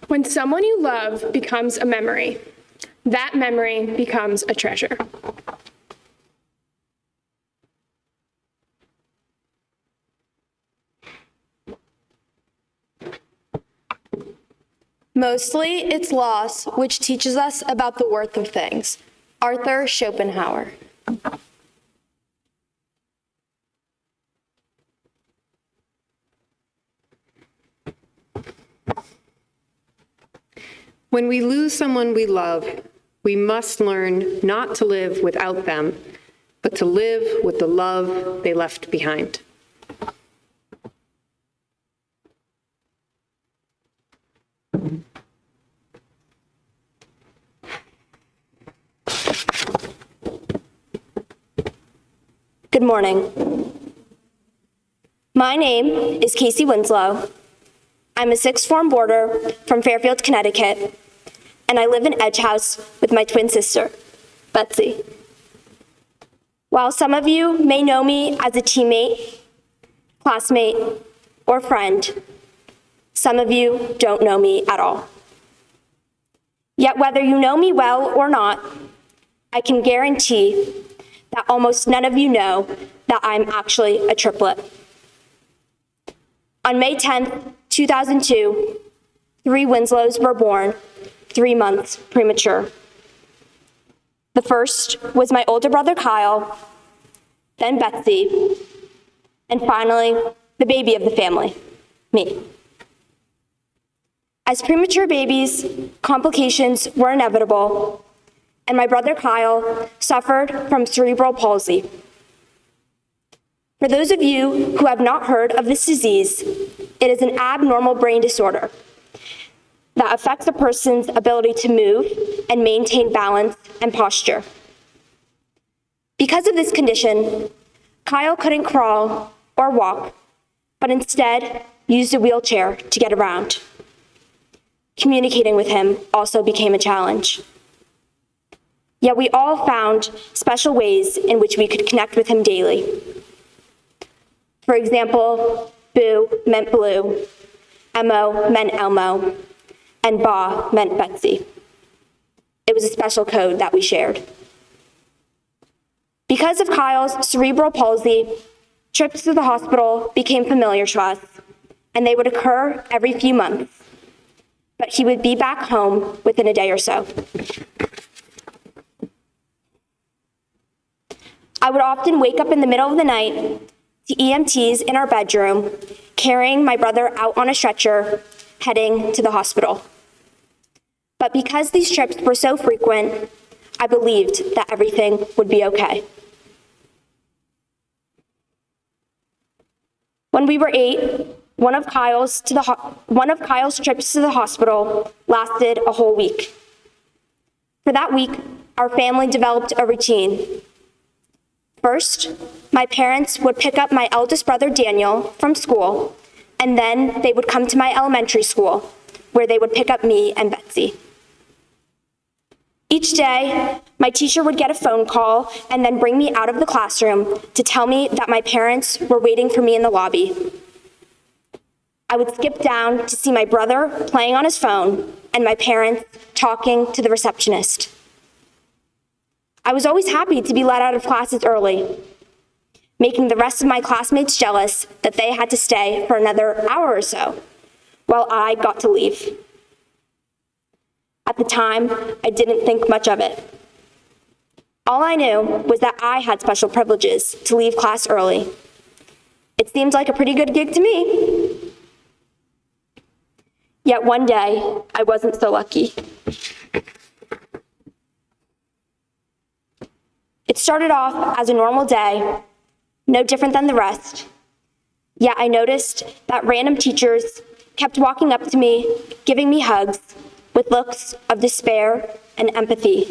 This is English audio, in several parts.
When someone you love becomes a memory, that memory becomes a treasure. Mostly, it's loss which teaches us about the worth of things. Arthur Schopenhauer. When we lose someone we love, we must learn not to live without them, but to live with the love they left behind. Good morning. My name is Casey Winslow. I'm a sixth form boarder from Fairfield, Connecticut, and I live in Edge House with my twin sister, Betsy. While some of you may know me as a teammate, classmate, or friend, some of you don't know me at all. Yet whether you know me well or not, I can guarantee that almost none of you know that I'm actually a triplet. On May 10th, 2002, 3 Winslows were born, 3 months premature. The first was my older brother Kyle, then Betsy, and finally, the baby of the family, me. As premature babies, complications were inevitable, and my brother Kyle suffered from cerebral palsy. For those of you who have not heard of this disease, it is an abnormal brain disorder that affects a person's ability to move and maintain balance and posture. Because of this condition, Kyle couldn't crawl or walk, but instead used a wheelchair to get around. Communicating with him also became a challenge. Yet we all found special ways in which we could connect with him daily. For example, Boo meant Blue, Mo meant Elmo, and Ba meant Betsy. It was a special code that we shared. Because of Kyle's cerebral palsy, trips to the hospital became familiar to us, and they would occur every few months. But he would be back home within a day or so. I would often wake up in the middle of the night to EMTs in our bedroom, carrying my brother out on a stretcher, heading to the hospital. But because these trips were so frequent, I believed that everything would be okay. When we were 8, one of Kyle's trips to the hospital lasted a whole week. For that week, our family developed a routine. First, my parents would pick up my eldest brother Daniel from school, and then they would come to my elementary school, where they would pick up me and Betsy. Each day, my teacher would get a phone call and then bring me out of the classroom to tell me that my parents were waiting for me in the lobby. I would skip down to see my brother playing on his phone and my parents talking to the receptionist. I was always happy to be let out of classes early, making the rest of my classmates jealous that they had to stay for another hour or so, while I got to leave. At the time, I didn't think much of it. All I knew was that I had special privileges to leave class early. It seemed like a pretty good gig to me. Yet one day, I wasn't so lucky. It started off as a normal day, no different than the rest. Yet I noticed that random teachers kept walking up to me, giving me hugs, with looks of despair and empathy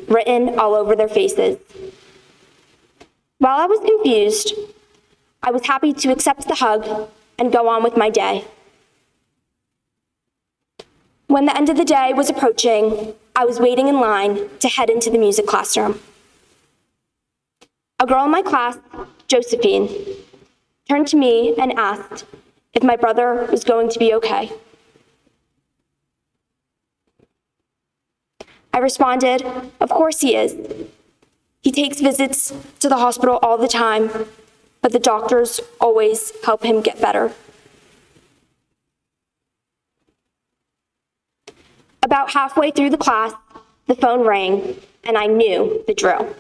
written all over their faces. While I was confused, I was happy to accept the hug and go on with my day. When the end of the day was approaching, I was waiting in line to head into the music classroom. A girl in my class, Josephine, turned to me and asked if my brother was going to be okay. I responded, "Of course he is. He takes visits to the hospital all the time, but the doctors always help him get better." About halfway through the class, the phone rang, and I knew the drill.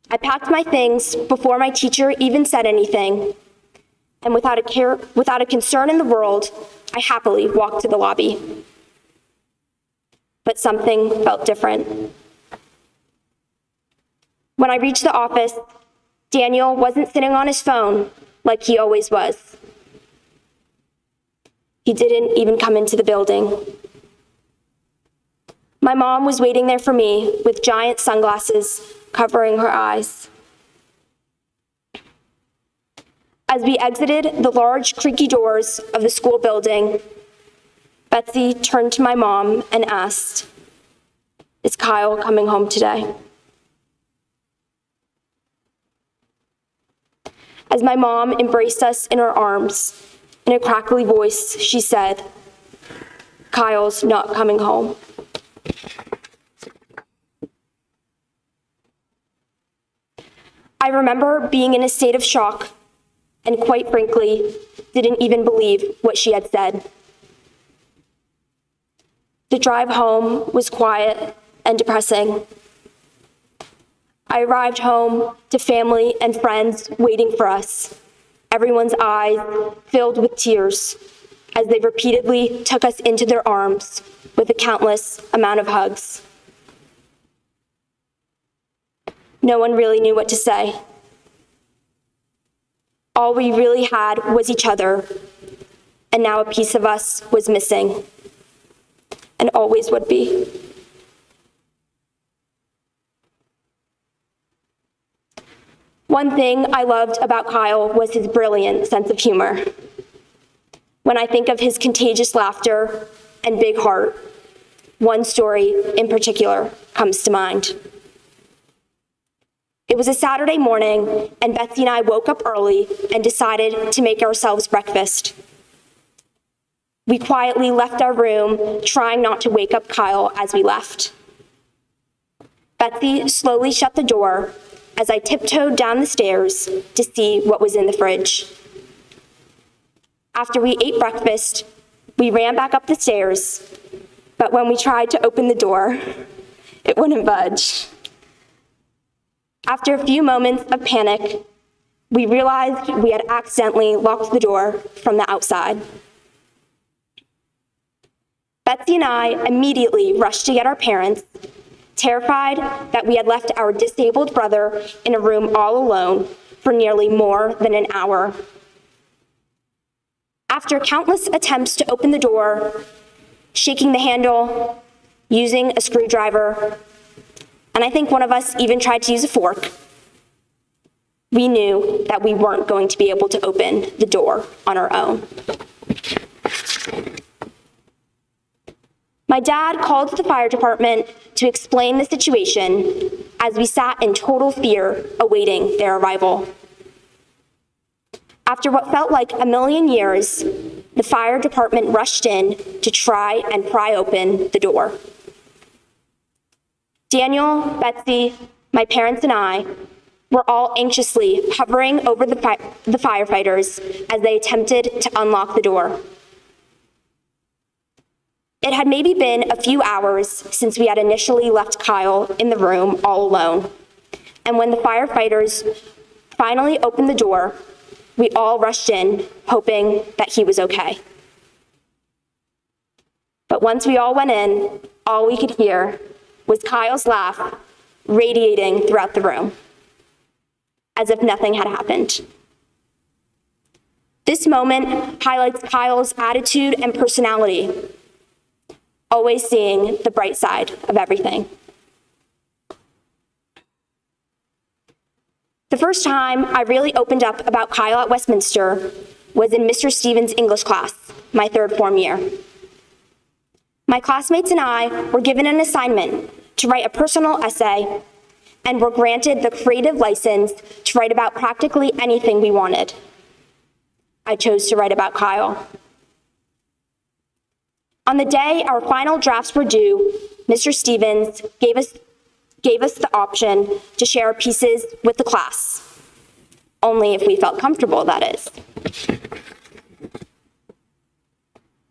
I packed my things before my teacher even said anything, and without a concern in the world, I happily walked to the lobby. But something felt different. When I reached the office, Daniel wasn't sitting on his phone like he always was. He didn't even come into the building. My mom was waiting there for me with giant sunglasses covering her eyes. As we exited the large creaky doors of the school building, Betsy turned to my mom and asked, "Is Kyle coming home today?" As my mom embraced us in her arms, in a crackly voice, she said, "Kyle's not coming home." I remember being in a state of shock and, quite frankly, didn't even believe what she had said. The drive home was quiet and depressing. I arrived home to family and friends waiting for us, everyone's eyes filled with tears as they repeatedly took us into their arms with a countless amount of hugs. No one really knew what to say. All we really had was each other, and now a piece of us was missing, and always would be. One thing I loved about Kyle was his brilliant sense of humor. When I think of his contagious laughter and big heart, one story in particular comes to mind. It was a Saturday morning, and Betsy and I woke up early and decided to make ourselves breakfast. We quietly left our room, trying not to wake up Kyle as we left. Betsy slowly shut the door as I tiptoed down the stairs to see what was in the fridge. After we ate breakfast, we ran back up the stairs, but when we tried to open the door, it wouldn't budge. After a few moments of panic, we realized we had accidentally locked the door from the outside. Betsy and I immediately rushed to get our parents, terrified that we had left our disabled brother in a room all alone for nearly more than an hour. After countless attempts to open the door, shaking the handle, using a screwdriver, and I think one of us even tried to use a fork, we knew that we weren't going to be able to open the door on our own. My dad called the fire department to explain the situation as we sat in total fear awaiting their arrival. After what felt like a million years, the fire department rushed in to try and pry open the door. Daniel, Betsy, my parents, and I were all anxiously hovering over the firefighters as they attempted to unlock the door. It had maybe been a few hours since we had initially left Kyle in the room all alone, and when the firefighters finally opened the door, we all rushed in, hoping that he was okay. But once we all went in, all we could hear was Kyle's laugh radiating throughout the room, as if nothing had happened. This moment highlights Kyle's attitude and personality, always seeing the bright side of everything. The first time I really opened up about Kyle at Westminster was in Mr. Stevens' English class, my third form year. My classmates and I were given an assignment to write a personal essay and were granted the creative license to write about practically anything we wanted. I chose to write about Kyle. On the day our final drafts were due, Mr. Stevens gave us the option to share our pieces with the class. Only if we felt comfortable, that is.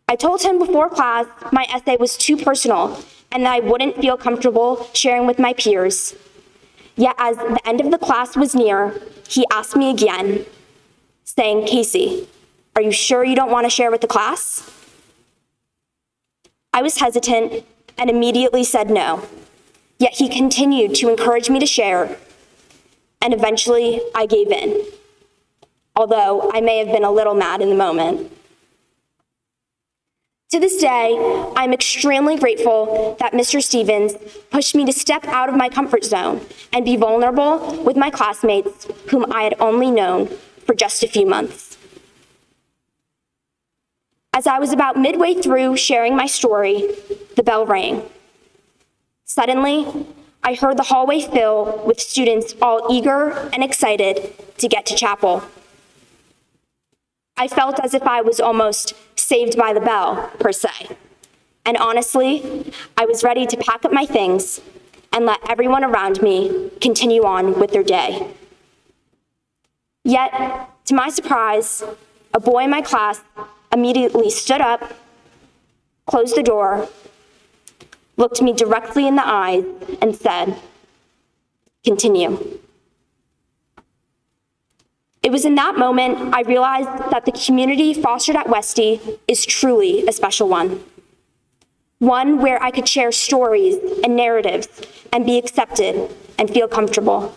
I told him before class my essay was too personal and that I wouldn't feel comfortable sharing with my peers. Yet as the end of the class was near, he asked me again, saying, "Casey, are you sure you don't want to share with the class?" I was hesitant and immediately said no. Yet he continued to encourage me to share, and eventually I gave in, although I may have been a little mad in the moment. To this day, I'm extremely grateful that Mr. Stevens pushed me to step out of my comfort zone and be vulnerable with my classmates whom I had only known for just a few months. As I was about midway through sharing my story, the bell rang. Suddenly, I heard the hallway fill with students all eager and excited to get to chapel. I felt as if I was almost saved by the bell, per se. And honestly, I was ready to pack up my things and let everyone around me continue on with their day. Yet, to my surprise, a boy in my class immediately stood up, closed the door, looked me directly in the eyes, and said, "Continue." It was in that moment I realized that the community fostered at Westy is truly a special one. One where I could share stories and narratives and be accepted and feel comfortable.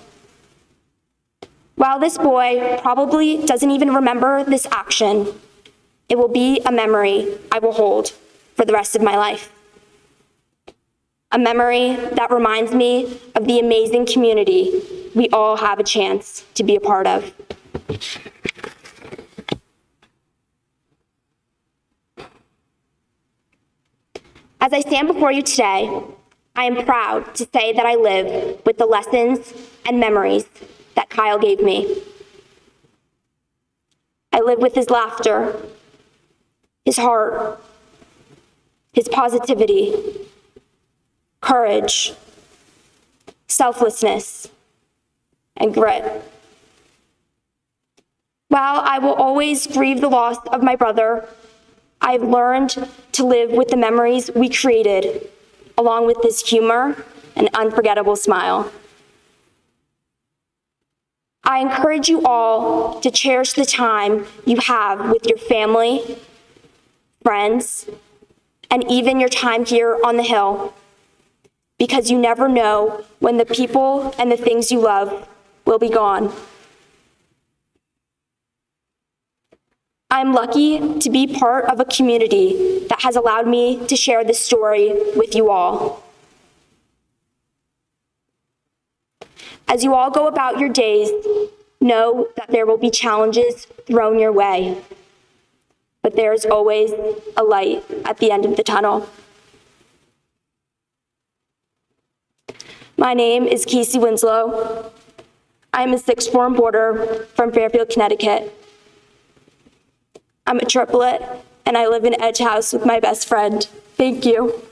While this boy probably doesn't even remember this action, it will be a memory I will hold for the rest of my life. A memory that reminds me of the amazing community we all have a chance to be a part of. As I stand before you today, I am proud to say that I live with the lessons and memories that Kyle gave me. I live with his laughter, his heart, his positivity, courage, selflessness, and grit. While I will always grieve the loss of my brother, I've learned to live with the memories we created, along with his humor and unforgettable smile. I encourage you all to cherish the time you have with your family, friends, and even your time here on the Hill, because you never know when the people and the things you love will be gone. I'm lucky to be part of a community that has allowed me to share this story with you all. As you all go about your days, know that there will be challenges thrown your way, but there is always a light at the end of the tunnel. My name is Casey Winslow. I'm a sixth form boarder from Fairfield, Connecticut. I'm a triplet, and I live in Edge House with my best friend. Thank you.